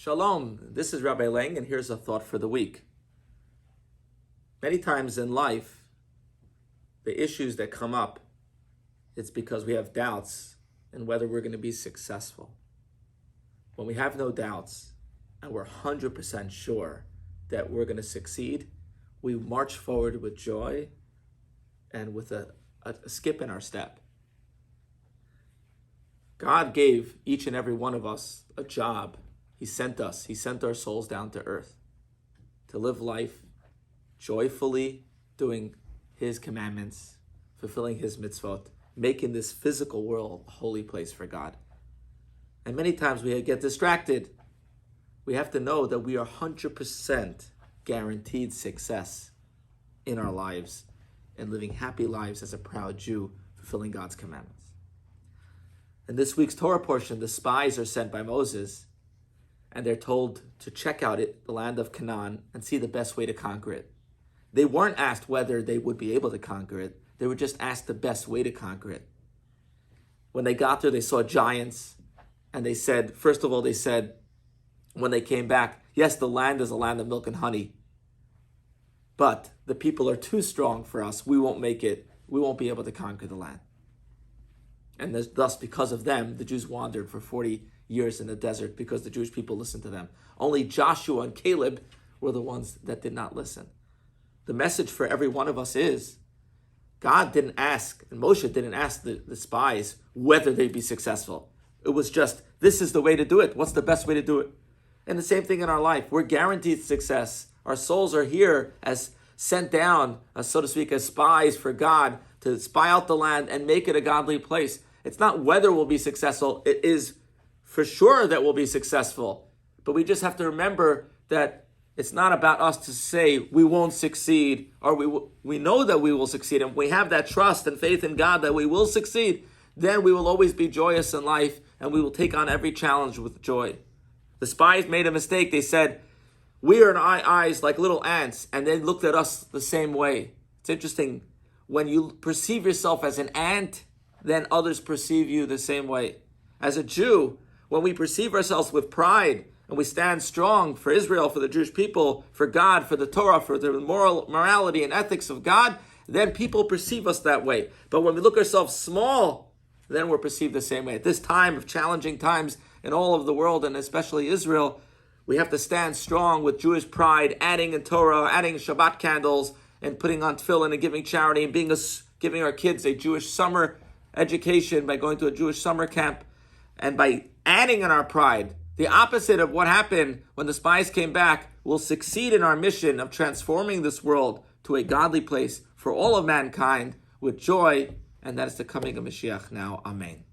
Shalom, this is Rabbi Lang, and here's a thought for the week. Many times in life, the issues that come up, it's because we have doubts in whether we're going to be successful. When we have no doubts, and we're 100% sure that we're going to succeed, we march forward with joy and with a skip in our step. God gave each and every one of us a job. He sent our souls down to earth to live life joyfully, doing His commandments, fulfilling His mitzvot, making this physical world a holy place for God. And many times we get distracted. We have to know that we are 100% guaranteed success in our lives and living happy lives as a proud Jew, fulfilling God's commandments. In this week's Torah portion, the spies are sent by Moses, and they're told to check out the land of Canaan and see the best way to conquer it. They weren't asked whether they would be able to conquer it. They were just asked the best way to conquer it. When they got there, they saw giants, and they said, first of all, when they came back, yes, the land is a land of milk and honey, but the people are too strong for us. We won't make it. We won't be able to conquer the land. And thus, because of them, the Jews wandered for 40 years in the desert because the Jewish people listened to them. Only Joshua and Caleb were the ones that did not listen. The message for every one of us is, God didn't ask, and Moshe didn't ask the spies whether they'd be successful. It was just, this is the way to do it. What's the best way to do it? And the same thing in our life. We're guaranteed success. Our souls are here as sent down, so to speak, as spies for God to spy out the land and make it a godly place. It's not whether we'll be successful. It is for sure that we'll be successful. But we just have to remember that it's not about us to say we won't succeed, or we know that we will succeed. And we have that trust and faith in God that we will succeed. Then we will always be joyous in life, and we will take on every challenge with joy. The spies made a mistake. They said, we are in our eyes like little ants, and they looked at us the same way. It's interesting. When you perceive yourself as an ant, then others perceive you the same way. As a Jew, when we perceive ourselves with pride, and we stand strong for Israel, for the Jewish people, for God, for the Torah, for the morality and ethics of God, then people perceive us that way. But when we look ourselves small, then we're perceived the same way. At this time of challenging times in all of the world, and especially Israel, we have to stand strong with Jewish pride, adding in Torah, adding Shabbat candles, and putting on tefillin and giving charity, and giving our kids a Jewish summer education by going to a Jewish summer camp, and by adding in our pride. The opposite of what happened when the spies came back, will succeed in our mission of transforming this world to a godly place for all of mankind with joy, and that is the coming of Mashiach now. Amen.